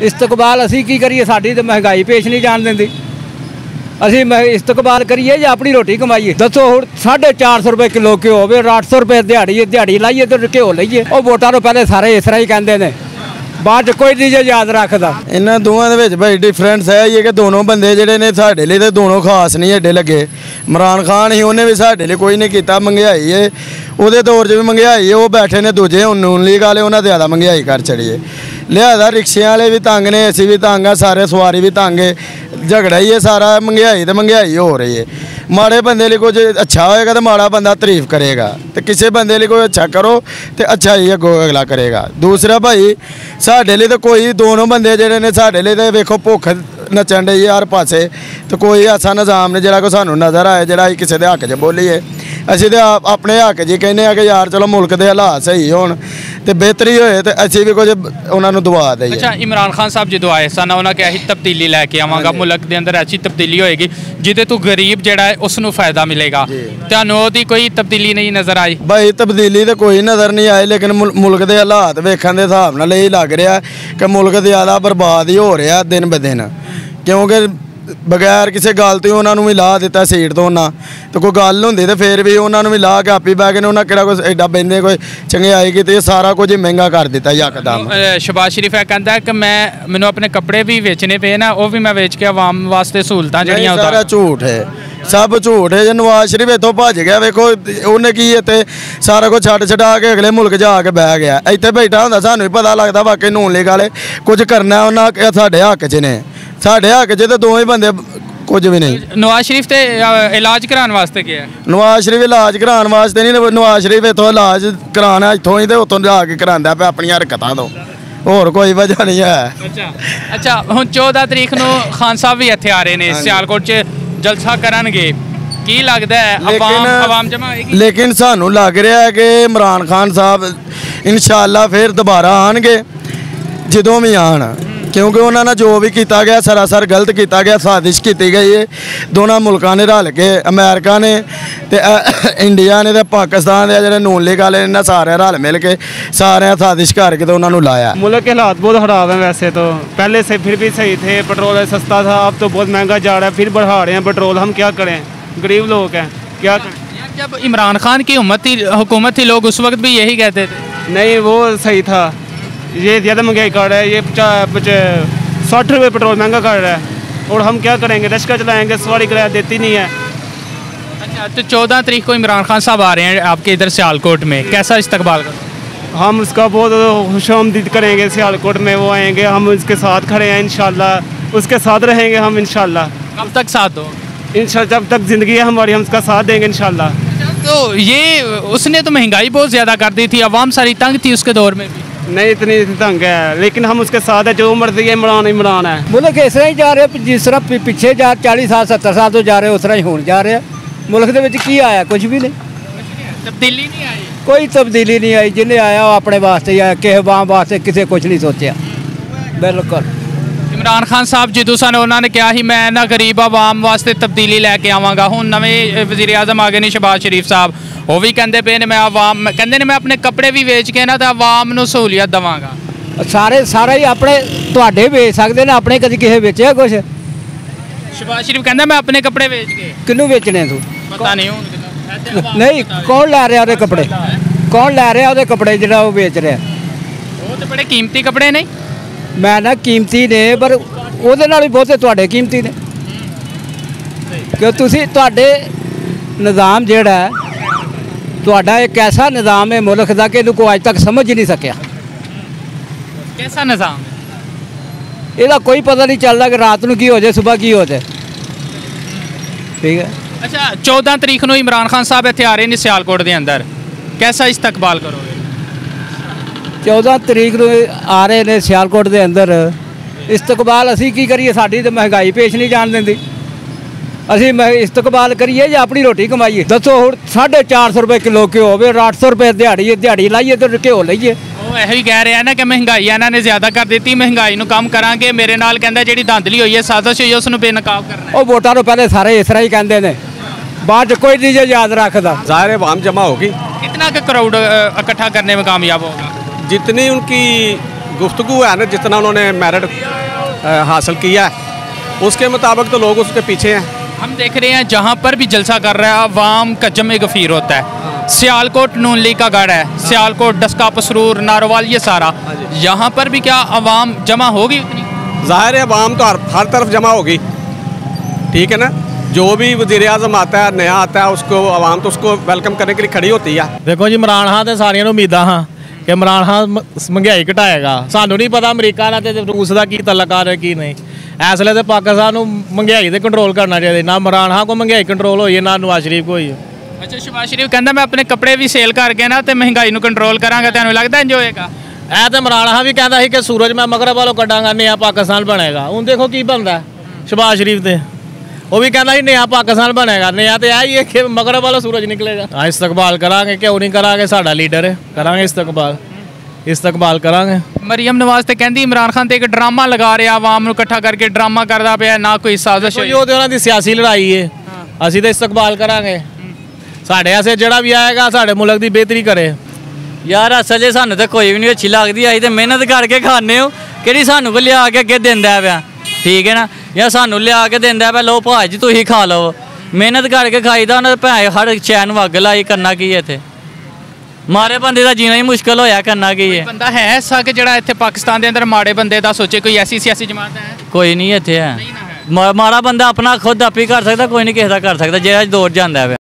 इस्तकबाल असी की करिए, साडी तो महंगाई पेश नहीं जान देंदी। असी इस्तकबाल करिए या अपनी रोटी कमाइए। दसो हुण 450 रुपए किलो घ्यो होवे, 800 रुपए दिहाड़ी लाइए तो घ्यो लईए। ਉਹ ਵੋਟਾਂ ਤੋਂ ਪਹਿਲੇ ਸਾਰੇ ਇਸ ਤਰ੍ਹਾਂ ਹੀ ਕਹਿੰਦੇ ਨੇ, ਬਾਅਦ ਚ ਕੋਈ ਨਹੀਂ याद रखता। ਇਹਨਾਂ ਦੋਵਾਂ ਦੇ ਵਿੱਚ ਭਾਈ ਡਿਫਰੈਂਸ ਹੈ ਇਹ ਕਿ ਦੋਨੋਂ ਬੰਦੇ ਜਿਹੜੇ ਨੇ ਸਾਡੇ ਲਈ ਤੇ ਦੋਨੋਂ ਖਾਸ ਨਹੀਂ ਏਡੇ ਲੱਗੇ। ਇਮਰਾਨ ਖਾਨ ਹੀ ਉਹਨੇ ਵੀ ਸਾਡੇ ਲਈ ਕੋਈ ਨਹੀਂ ਕੀਤਾ। ਮਹਿੰਗਾਈ ਹੈ ਉਹਦੇ ਦੌਰ 'ਚ ਵੀ ਮਹਿੰਗਾਈ ਹੈ, ਉਹ ਬੈਠੇ ਨੇ ਦੂਜੇ ਹੁਣ ਨੂਨ ਲੀਗ ਵਾਲੇ, ਉਹਨਾਂ ਜ਼ਿਆਦਾ ਮਹਿੰਗਾਈ ਕਰ ਚੜੀਏ। ਲਿਹਾਜ਼ਾ ਰਿਕਸ਼ਿਆਂ ਵਾਲੇ ਵੀ ਤੰਗ ਨੇ, ਅਸੀਂ ਵੀ ਤੰਗ ਆ, ਸਾਰੇ ਸਵਾਰੀ ਵੀ ਤੰਗ ਹੈ। झगड़ा ही है सारा, महंगाई तो महंगाई हो रही है। माड़े बंदे लिए कुछ अच्छा होएगा तो माड़ा बंदा तारीफ करेगा, तो किसी बंदे लिए कोई अच्छा करो तो अच्छा ही अगला करेगा। दूसरा भाई साढ़े लिए तो कोई दोनों बंदे जेडे ने साढ़े लिए तो वेखो भुख नचन डई हर पासे, तो कोई ऐसा निज़ाम ने जोड़ा को सानू नज़र आए जोड़ा किसी के हक च बोलीए। असीं तो अपने हक च कहने कि यार चलो मुल्क के हालात सही होण ते बेहतरी होए तो असीं भी कुछ उन्होंने दुआ दईए। अच्छा, इमरान खान साहब जो आए सन उन्होंने कहा ही तब्दीली लैके आवांगा, मुल्क के अंदर ऐसी तब्दीली होएगी जिहदे तो गरीब जिहड़ा है उसनूं फायदा मिलेगा। तुहानूं ओहदी कोई तब्दीली नहीं नज़र आई? भाई तब्दीली तो कोई नज़र नहीं आई, लेकिन मुल्क के हालात वेखण दे हिसाब नाल यही लग रहा कि मुल्क ज़्यादा बर्बाद ही हो रहा दिन ब दिन, क्योंकि बगैर किसी गल तो उन्होंने भी ला दिता सीट तो ना, तो कोई गल होंदी तो फिर भी उन्होंने भी ला के आप ही बह गए। उन्हें किहड़ा कोई एडा बंदे कोई चंगियाई की, तो सारा कुछ ही महंगा कर दिता यकदम। शहबाज शरीफ है कहता है कि मैनू अपने कपड़े भी वेचने पे ना, वो भी मैं वेच के आवाम वास्ते सहूलतां जिहड़ियां सारा झूठ है, सब झूठ है। जो नवाज शरीफ इतों भज गया, वेखो उन्हें की इतने सारा कुछ छड्ड छड्डा के अगले मुल्क जाके बह गया। इत्थे बैठा होंदा सानूं भी पता लगता वाकई नून लीग वाले कुछ करना उन्हें साडे हक च ने, साडे हक च तो दो ही बंदे कुछ भी नहीं। नवाज शरीफ तो इलाज कराने वास्ते गया? नवाज शरीफ इलाज कराने वास्ते नहीं, नवाज शरीफ इतों इलाज कराना इतों ही तो उतों जाके करांदा पे अपनी हरकतां तो, होर कोई वजह नहीं है। अच्छा हुण 14 तरीक नूं खान साहब भी इत्थे आ रहे ने, सियालकोट च जलसा करनगे, की लगदा है आवाम जमा होएगी? लेकिन सानू लग रहा है कि इमरान खान साहब इंशाअल्लाह फिर दोबारा आएंगे जदों भी आन, क्योंकि उन्होंने जो भी किया गया सरासर गलत किया गया, साजिश की गई है। दोनों मुल्कों ने रल के, अमेरिका ने ते इंडिया ने ते पाकिस्तान के जो नून लीग वाले ने सारे रल मिल के सारे साजिश करके तो उन्होंने लाया। मुल्क के हालात बहुत ख़राब हैं वैसे तो, पहले से फिर भी सही थे, पेट्रोल सस्ता था, अब तो बहुत महंगा जा रहा है, फिर बढ़ा रहे हैं पेट्रोल। हम क्या करें, गरीब लोग हैं, क्या करें। जब इमरान खान की हुकूमत थी लोग उस वक्त भी यही कहते थे? नहीं, वो सही था, ये ज़्यादा महंगाई कर रहा है, ये 60 रुपये पेट्रोल महंगा कर रहा है, और हम क्या करेंगे, रिक्शा चलाएंगे, सवारी किराया देती नहीं है। अच्छा, तो 14 तारीख को इमरान खान साहब आ रहे हैं आपके इधर सियालकोट में, कैसा इस्तकबाल करें? हम उसका बहुत खुशामदीद करेंगे। सियालकोट में वो आएंगे, हम उसके साथ खड़े हैं, इंशाल्लाह उसके साथ रहेंगे हम इंशाल्लाह। कब तक साथ हो? इंशाल्लाह जब तक ज़िंदगी है हमारी, हम उसका साथ देंगे इंशाल्लाह। तो ये उसने तो महंगाई बहुत ज़्यादा कर दी थी, अवाम सारी तंग थी उसके दौर में भी। नहीं इतनी तंग है, लेकिन हम उसके साथ है, जो मर्जी है इमरान है। मुल्क इस तरह ही जा रहे, जिस तरह पिछे 40 साल 70 साल तो जा रहे उस तरह ही होने जा रहे। मुल्क के विच की आया, कुछ भी नहीं, तब्दीली नहीं आई, कोई तब्दीली नहीं आई। जिन्हें आया वो अपने वास्ते आया, किसी आवाम वास्ते किसी कुछ नहीं सोचा। बिल्कुल इमरान खान साहब जिदों सन उन्होंने कहा ही मैं ना गरीब आवाम वास्ते तब्दीली लैके आवांगा। हुण नवें वज़ीर आज़म आ गए ने शहबाज शरीफ साहब, वो भी कहते पे ने मैं आवाम कहते ने मैं अपने कपड़े भी वेच के ना तो आवाम नूं सहूलियत देवांगा। सारे ही अपने तुहाडे वेच सकते हैं, अपने कभी किसी वेचया कुछ? शहबाज शरीफ कहता मैं अपने कपड़े वेच के। किनू बेचने तू? पता नहीं नहीं कौन लै रहा कपड़े, कौन लै रहा कपड़े जो वो बेच रहा? वो तो बड़े कीमती कपड़े नहीं, मैं ना कीमती ने, पर ਉਹਦੇ ਨਾਲ ਵੀ ਬਹੁਤੇ ਤੁਹਾਡੇ ਕੀਮਤੀ ਨੇ, ਕਿ ਤੁਸੀਂ ਤੁਹਾਡੇ ਨਿਜ਼ਾਮ ਜਿਹੜਾ ਹੈ ਤੁਹਾਡਾ ਇੱਕ ਐਸਾ ਨਿਜ਼ਾਮ ਹੈ ਮੁਲਕ ਦਾ ਕਿ ਇਹਨੂੰ ਕੋਈ ਅੱਜ ਤੱਕ ਸਮਝ ਹੀ ਨਹੀਂ ਸਕਿਆ। कैसा निज़ाम? ਇਹਦਾ ਕੋਈ ਪਤਾ ਨਹੀਂ ਚੱਲਦਾ ਕਿ ਰਾਤ ਨੂੰ ਕੀ ਹੋ ਜਾਏ, ਸਵੇਰ ਕੀ ਹੋ ਜਾਏ। ठीक है। अच्छा 14 तरीक ਨੂੰ इमरान खान साहब ਇੱਥੇ ਆ ਰਹੇ ਨੇ सियालकोट ਦੇ अंदर, कैसा इस्तकबाल करोगे? 14 तरीक ਨੂੰ आ रहे ने सियालकोट ਦੇ अंदर, इस्तकबाल ਅਸੀਂ ਕੀ ਕਰੀਏ, ਸਾਡੀ ਤਾਂ ਮਹਿੰਗਾਈ ਪੇਸ਼ ਨਹੀਂ ਜਾਣ ਦਿੰਦੀ। ਅਸੀਂ इस्तकबाल करिए या अपनी रोटी कमाइए। दसो हुण 450 रुपए किलो घ्यो होवे, 800 रुपए दिहाड़ी लाइए तो घ्यो लईए। ਉਹ ਇਹੋ ਹੀ ਕਹਿ ਰਿਹਾ ਨਾ ਕਿ ਮਹਿੰਗਾਈ ਇਹਨਾਂ ਨੇ ਜ਼ਿਆਦਾ ਕਰ ਦਿੱਤੀ, ਮਹਿੰਗਾਈ ਨੂੰ ਕਮ ਕਰਾਂਗੇ। ਮੇਰੇ ਨਾਲ ਕਹਿੰਦਾ ਜਿਹੜੀ ਧਾਂਦਲੀ ਹੋਈ ਹੈ, ਸਾਜ਼ਿਸ਼ ਹੋਈ ਹੈ, ਉਸ ਨੂੰ ਬੇਨਕਾਬ ਕਰਨਾ। ਉਹ ਵੋਟਾਂ ਤੋਂ ਪਹਿਲੇ ਸਾਰੇ ਇਸ ਤਰ੍ਹਾਂ ਹੀ ਕਹਿੰਦੇ ਨੇ, बाद कोई नहीं याद रखता। ज़ाहिर है आम जमा होगी, कितना का क्राउड इकट्ठा करने में कामयाब होगा? जितनी उनकी गुफ्तगू है ना, जितना उन्होंने मेरिट हासिल किया है उसके मुताबिक तो लोग उसके पीछे हैं। हम देख रहे हैं जहाँ पर भी जलसा कर रहा है अवाम का जमे गफीर होता है। सियालकोट नून लीग का गढ़ है, सियालकोट, डस्का, पसरूर, नारोवाल, ये सारा, यहाँ पर भी क्या अवाम जमा होगी उतनी? ज़ाहिर है अवाम तो हर तरफ जमा होगी, ठीक है ना। जो भी वज़ीर आज़म आता है, नया आता है, उसको अवाम तो उसको वेलकम करने के लिए खड़ी होती है। देखो जी, इमरान खान तो सारियां नूं उम्मीदां हाँ कि इमरान खान महंगाई घटाएगा। सानू नहीं पता अमरीका नाल ते रूस का की तल्लुकात है की नहीं। इस वेले तो पाकिस्तान नूं महंगाई ते कंट्रोल करना चाहिए। ना इमरान खान को महंगाई कंट्रोल होई है, ना नवाज शरीफ को होई है। अच्छा, शहबाज शरीफ कहता मैं अपने कपड़े भी सेल करके ना ते महंगाई नूं कंट्रोल करांगा, तैनूं लगदा इंज होएगा? ऐ तो इमरान खान भी कहता है कि सूरज मैं मगरब वालों कड्डांगा, नया पाकिस्तान बनेगा। हुण देखो की बनता है। शहबाज शरीफ ते वो भी कहता नया पाकिस्तान बनेगा, नया तो यही है कि मगरब वाला सूरज निकलेगा। हाँ, इस्तकबाल करांगे, क्यों नहीं करांगे, साडा लीडर है, करांगे इस्तकबाल करांगे। मरियम नवाज तो कहती इमरान खान तो एक ड्रामा लगा रहा, आवाम नूं इकट्ठा करके ड्रामा करता पिया, ना कोई साजिश है। वो तो उन्होंने सियासी लड़ाई है, असीं तो इस्तकबाल करांगे। साढ़े आसे जड़ा भी आएगा साढ़े मुल्क की बेहतरी करे। यार असल च सानू तो कोई भी नहीं अच्छी लगती, असीं तो मेहनत करके खाने हो, कि सानू को लिया के अगे देंदा पिया, ठीक है ना, या सानू लिया के देंदा पिया लो भाई जी तुसीं खा लो। मेहनत करके खाईदा, उन्हें भैं हर शैन अग लाई, करना की है इत्थे? मारे बंदे का जीना ही मुश्किल होया, करना की है? बंदा है ऐसा कि जिहड़ा इत्थे पाकिस्तान के अंदर माड़े बंदे दा सोचे? कोई ऐसी सियासी जमात है? कोई नहीं इत्थे है। माड़ा बंदा अपना खुद आप ही कर सकता, कोई नहीं किसी का कर सकता, जेड़ा दौर जांदा है।